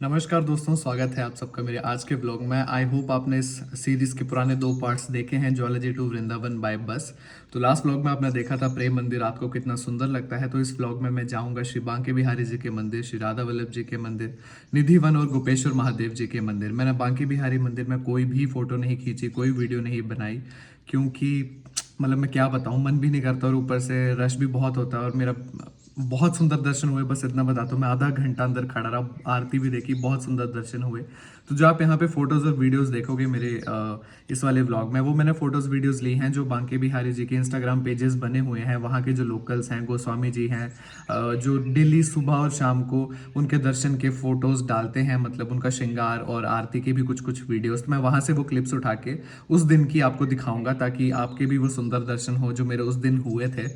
नमस्कार दोस्तों, स्वागत है आप सबका मेरे आज के ब्लॉग में। आई होप आपने इस सीरीज़ के पुराने 2 पार्ट्स देखे हैं, ज्वालाजी टू वृंदावन बाय बस। तो लास्ट ब्लॉग में आपने देखा था प्रेम मंदिर आपको कितना सुंदर लगता है। तो इस ब्लॉग में मैं जाऊंगा श्री बांके बिहारी जी के मंदिर, श्री राधा वल्लभ जी के मंदिर, निधि वन और गोपेश्वर महादेव जी के मंदिर। मैंने बांके बिहारी मंदिर में कोई भी फोटो नहीं खींची, कोई वीडियो नहीं बनाई, क्योंकि मतलब मैं क्या बताऊँ, मन भी नहीं करता और ऊपर से रश भी बहुत होता है। और मेरा बहुत सुंदर दर्शन हुए, बस इतना बताता हूँ। मैं आधा घंटा अंदर खड़ा रहा, आरती भी देखी, बहुत सुंदर दर्शन हुए। तो जो आप यहाँ पे फोटोज़ और वीडियोस देखोगे मेरे इस वाले व्लॉग में, वो मैंने फोटोज़ वीडियोस ली हैं जो बांके बिहारी जी के इंस्टाग्राम पेजेस बने हुए हैं। वहाँ के जो लोकल्स हैं, गोस्वामी जी हैं, जो डेली सुबह और शाम को उनके दर्शन के फोटोज़ डालते हैं, मतलब उनका श्रृंगार और आरती के भी कुछ कुछ वीडियोस। तो मैं वहाँ से वो क्लिप्स उठा के उस दिन की आपको दिखाऊंगा, ताकि आपके भी वो सुंदर दर्शन हो जो मेरे उस दिन हुए थे।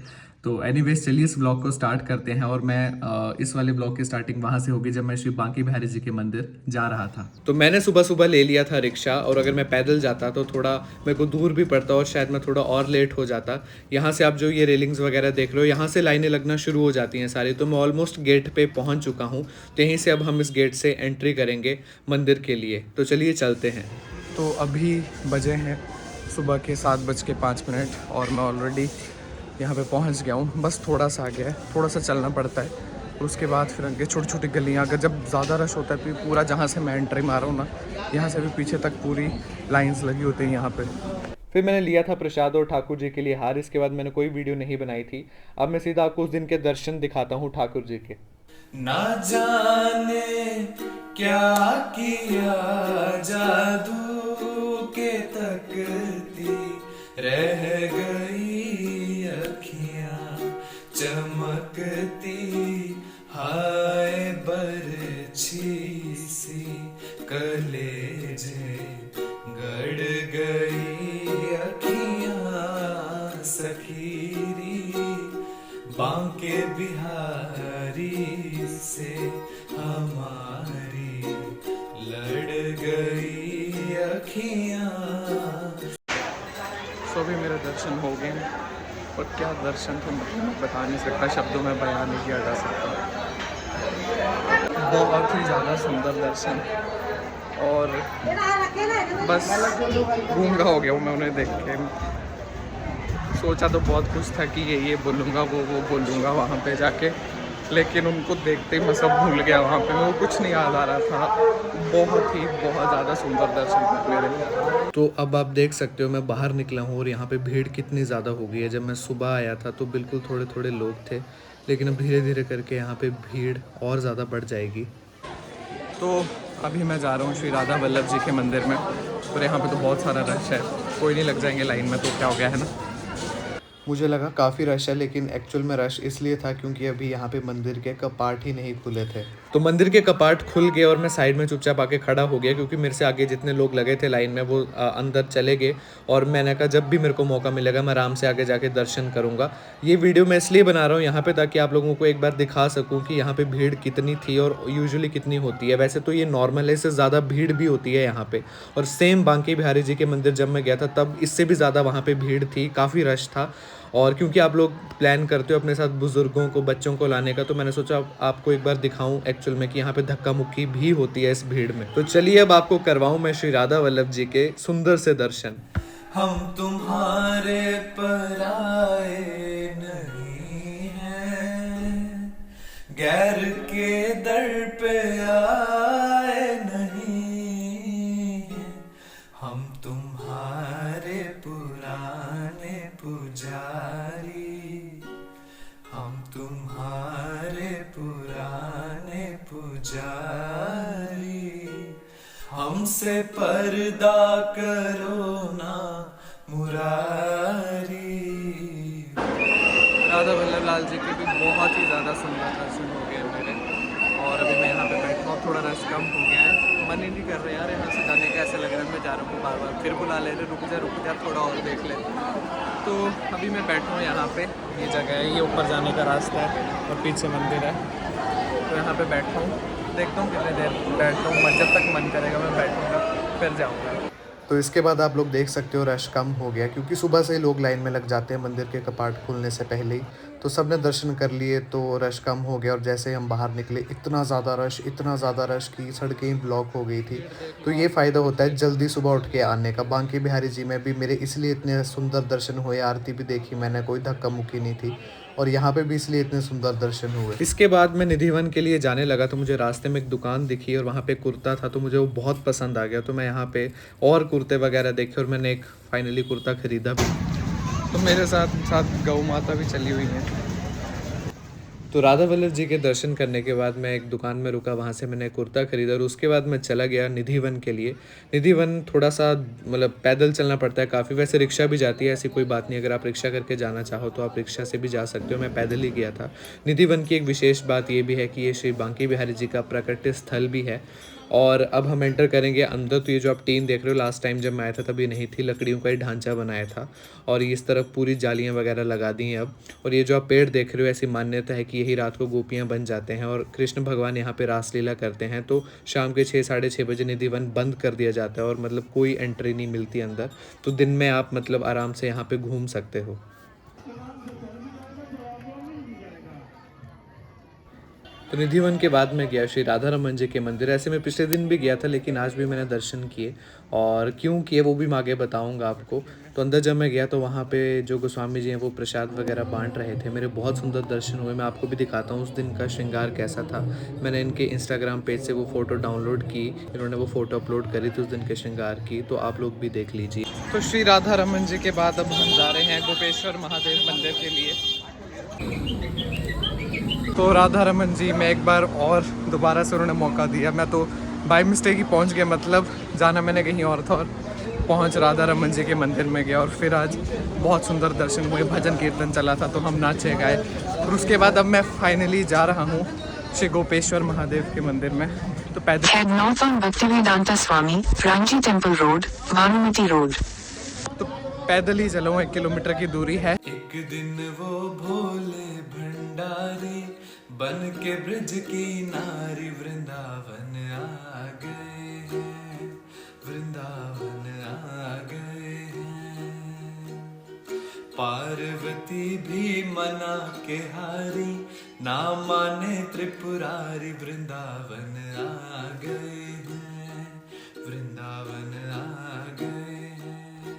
तो एनीवेज चलिए इस ब्लॉग को स्टार्ट करते हैं। और मैं इस वाले ब्लॉग की स्टार्टिंग वहाँ से होगी जब मैं श्री बांके बिहारी जी के मंदिर जा रहा था। तो मैंने सुबह सुबह ले लिया था रिक्शा, और अगर मैं पैदल जाता तो थोड़ा मेरे को दूर भी पड़ता और शायद मैं थोड़ा और लेट हो जाता। यहाँ से आप जो ये रेलिंग्स वगैरह देख रहे हो, यहाँ से लाइनें लगना शुरू हो जाती हैं सारी। तो मैं ऑलमोस्ट गेट पे पहुँच चुका हूँ। तो यहीं से अब हम इस गेट से एंट्री करेंगे मंदिर के लिए। तो चलिए चलते हैं। तो अभी बजे हैं सुबह के 7:05 और मैं ऑलरेडी यहाँ पे पहुँच गया हूँ। बस थोड़ा सा आगे है, थोड़ा सा चलना पड़ता है। और उसके बाद फिर आगे छोटी छोटी गलियाँ, अगर जब ज़्यादा रश होता है, फिर पूरा जहाँ से मैं एंट्री मारा हूँ ना, यहाँ से भी पीछे तक पूरी लाइंस लगी होती हैं यहाँ पे। फिर मैंने लिया था प्रसाद और ठाकुर जी के लिए हार। इसके बाद मैंने कोई वीडियो नहीं बनाई थी। अब मैं सीधा आपको उस दिन के दर्शन दिखाता हूँ ठाकुर जी के। ना जाने क्या किया जादू के तकती रह गई अखियां चमकती हाय बरछी सी कलेजे गड़ गई अखियां सखीरी बांके बिहारी से हमारी लड़ गई अखियां। सो भी मेरे दर्शन हो गए हैं, और क्या दर्शन थे, मतलब मैं बता नहीं सकता, शब्दों में बयान नहीं किया जा सकता। बहुत ही ज़्यादा सुंदर दर्शन, और बस गूंगा हो गया हूँ मैं उन्हें देख के। सोचा तो बहुत कुछ था कि ये बोलूँगा, वो बोलूँगा वहाँ पे जाके, लेकिन उनको देखते ही मैं सब भूल गया। वहाँ पे मैं कुछ नहीं याद आ रहा था। बहुत ज़्यादा सुंदर दर्शन थे मेरे। तो अब आप देख सकते हो मैं बाहर निकला हूँ, और यहाँ पे भीड़ कितनी ज़्यादा हो गई है। जब मैं सुबह आया था तो बिल्कुल थोड़े थोड़े लोग थे, लेकिन अब धीरे धीरे करके यहाँ पे भीड़ और ज़्यादा बढ़ जाएगी। तो अभी मैं जा रहा हूँ श्री राधा वल्लभ जी के मंदिर में, और यहाँ पे तो बहुत सारा रश है, कोई नहीं लग जाएंगे लाइन में तो क्या हो गया है ना। मुझे लगा काफ़ी रश है, लेकिन एक्चुअल में रश इसलिए था क्योंकि अभी यहाँ पे मंदिर के कपाट ही नहीं खुले थे। तो मंदिर के कपाट खुल गए और मैं साइड में चुपचाप आके खड़ा हो गया, क्योंकि मेरे से आगे जितने लोग लगे थे लाइन में वो अंदर चले गए। और मैंने कहा जब भी मेरे को मौका मिलेगा मैं आराम से आगे जाके दर्शन करूँगा। ये वीडियो मैं इसलिए बना रहा हूँ यहाँ पे, ताकि आप लोगों को एक बार दिखा सकूँ कि यहाँ पे भीड़ कितनी थी और यूजुअली कितनी होती है। वैसे तो ये नॉर्मल है, इससे ज़्यादा भीड़ भी होती है यहाँ पे। और सेम बांके बिहारी जी के मंदिर जब मैं गया था तब इससे भी ज़्यादा वहाँ पे भीड़ थी, काफ़ी रश था। और क्योंकि आप लोग प्लान करते हो अपने साथ बुज़ुर्गों को, बच्चों को लाने का, तो मैंने सोचा आपको एक बार दिखाऊं एक्चुअल में कि यहाँ पे धक्का मुक्की भी होती है इस भीड़ में। तो चलिए अब आपको करवाऊं मैं श्री राधा वल्लभ जी के सुंदर से दर्शन। हम तुम्हारे पराए नहीं हैं, गैर के दर पे आए नहीं हैं। हम तुम्हारे पुराने पुजारी, हम तुम्हारे पुराने पुजारी। हमसे पर्दा करो ना मुरारी। राधा वल्लभ लाल जी के भी बहुत ही ज़्यादा सुंदर दर्शन हो गए मेरे। और अभी मैं यहाँ पे बैठा हूँ, थोड़ा रश कम हो गया है। मन ही नहीं कर रहा यार यहाँ से जाने का, ऐसा लग रहा है मैं जा रहा हूँ बार बार फिर बुला ले रहे, रुक जा थोड़ा और देख ले। तो अभी मैं बैठा हूँ यहाँ पे, ये जगह है, ये ऊपर जाने का रास्ता है और पीछे मंदिर है। तो यहाँ पे बैठा हूँ, देखता हूँ कितने देर बैठता हूँ, जब तक मन करेगा मैं बैठूँगा, फिर जाऊँगा। तो इसके बाद आप लोग देख सकते हो रश कम हो गया, क्योंकि सुबह से ही लोग लाइन में लग जाते हैं मंदिर के कपाट खुलने से पहले ही। तो सब ने दर्शन कर लिए तो रश कम हो गया, और जैसे ही हम बाहर निकले इतना ज़्यादा रश कि सड़कें ही ब्लॉक हो गई थी। तो ये फ़ायदा होता है जल्दी सुबह उठ के आने का। बांके बिहारी जी में भी मेरे इसलिए इतने सुंदर दर्शन हुए, आरती भी देखी मैंने, कोई धक्का मुक्की नहीं थी, और यहाँ पे भी इसलिए इतने सुंदर दर्शन हुए। इसके बाद मैं निधिवन के लिए जाने लगा तो मुझे रास्ते में एक दुकान दिखी और वहाँ पे कुर्ता था, तो मुझे वो बहुत पसंद आ गया। तो मैं यहाँ पे और कुर्ते वगैरह देखे और मैंने एक फाइनली कुर्ता ख़रीदा भी। तो मेरे साथ साथ गौ माता भी चली हुई है। तो राधा वल्लभ जी के दर्शन करने के बाद मैं एक दुकान में रुका, वहाँ से मैंने कुर्ता खरीदा और उसके बाद मैं चला गया निधिवन के लिए। निधिवन थोड़ा सा मतलब पैदल चलना पड़ता है काफ़ी, वैसे रिक्शा भी जाती है, ऐसी कोई बात नहीं। अगर आप रिक्शा करके जाना चाहो तो आप रिक्शा से भी जा सकते हो, मैं पैदल ही गया था। निधिवन की एक विशेष बात ये भी है कि ये श्री बांके बिहारी जी का प्राकट्य स्थल भी है। और अब हम एंटर करेंगे अंदर। तो ये जो आप टीन देख रहे हो, लास्ट टाइम जब मैं आया था तभी नहीं थी, लकड़ियों का ही ढांचा बनाया था, और इस तरफ पूरी जालियां वगैरह लगा दी हैं अब। और ये जो आप पेड़ देख रहे हो, ऐसी मान्यता है कि यही रात को गोपियां बन जाते हैं और कृष्ण भगवान यहाँ पे रासलीला करते हैं। तो शाम के 6 साढ़े 6 बजे निधिवन बंद कर दिया जाता है और मतलब कोई एंट्री नहीं मिलती अंदर। तो दिन में आप मतलब आराम से यहाँ पे घूम सकते हो। तो निधिवन के बाद मैं गया श्री राधा रमन जी के मंदिर। ऐसे मैं पिछले दिन भी गया था, लेकिन आज भी मैंने दर्शन किए, और क्यों किए वो भी मैं आगे बताऊंगा आपको। तो अंदर जब मैं गया तो वहाँ पे जो गोस्वामी जी हैं वो प्रसाद वगैरह बांट रहे थे। मेरे बहुत सुंदर दर्शन हुए। मैं आपको भी दिखाता हूँ उस दिन का श्रृंगार कैसा था। मैंने इनके इंस्टाग्राम पेज से वो फ़ोटो डाउनलोड की, इन्होंने वो फ़ोटो अपलोड करी थी उस दिन के श्रृंगार की, तो आप लोग भी देख लीजिए। तो श्री राधा रमन जी के बाद अब हम जा रहे हैं गोपेश्वर महादेव मंदिर के लिए। तो राधा रमन जी में एक बार और दोबारा से उन्होंने मौका दिया। मैं तो बाय मिस्टेक ही पहुंच गया, मतलब जाना मैंने कहीं और था और पहुंच राधा रमन जी के मंदिर में गया। और फिर आज बहुत सुंदर दर्शन हुए, भजन कीर्तन चला था तो हम नाचे गाए। और उसके बाद अब मैं फाइनली जा रहा हूँ श्री गोपेश्वर महादेव के मंदिर में। तो पैदल Head north on Bhaktivedanta Swami, Ranchi Temple Road, Bhanumati Road. तो पैदल ही चलो, 1 किलोमीटर की दूरी है। एक दिन वो भोले भंडारी बन के ब्रज की नारी वृंदावन आ गए हैं, वृंदावन आ गए हैं। पार्वती भी मना के हारी, ना माने त्रिपुरारी, वृंदावन आ गए हैं, वृंदावन आ गए हैं।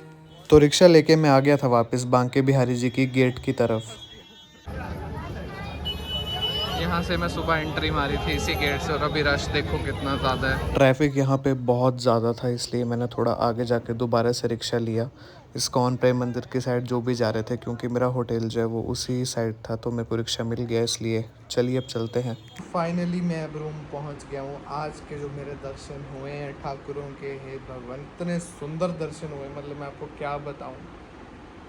तो रिक्शा लेके मैं आ गया था वापस बांके बिहारी जी की गेट की तरफ। यहाँ से मैं सुबह एंट्री मारी थी इसी गेट से, और अभी रश देखो कितना ज़्यादा है। ट्रैफिक यहाँ पे बहुत ज़्यादा था, इसलिए मैंने थोड़ा आगे जाके दोबारा से रिक्शा लिया इस्कॉन प्रेम मंदिर की साइड जो भी जा रहे थे, क्योंकि मेरा होटल जो है वो उसी साइड था, तो मेरे को रिक्शा मिल गया। इसलिए चलिए अब चलते हैं। फाइनली मैं अब रूम पहुँच गया हूँ। आज के जो मेरे दर्शन हुए हैं ठाकुरों के, हे भगवान इतने सुंदर दर्शन हुए, मतलब मैं आपको क्या बताऊँ।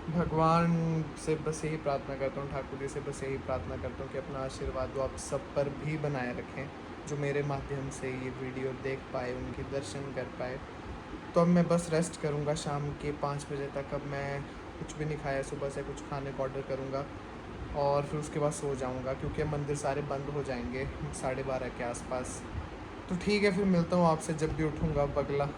भगवान से बस यही प्रार्थना करता हूँ, ठाकुर जी से बस यही प्रार्थना करता हूँ कि अपना आशीर्वाद वो आप सब पर भी बनाए रखें, जो मेरे माध्यम से ये वीडियो देख पाए, उनकी दर्शन कर पाए। तो अब मैं बस रेस्ट करूँगा शाम के 5 बजे तक। अब मैं कुछ भी नहीं खाया, सुबह से कुछ खाने का ऑर्डर करूँगा और फिर उसके बाद सो जाऊँगा, क्योंकि मंदिर सारे बंद हो जाएंगे 12:30 के आसपास। तो ठीक है, फिर मिलता हूँ आपसे जब भी उठूँगा अब अगला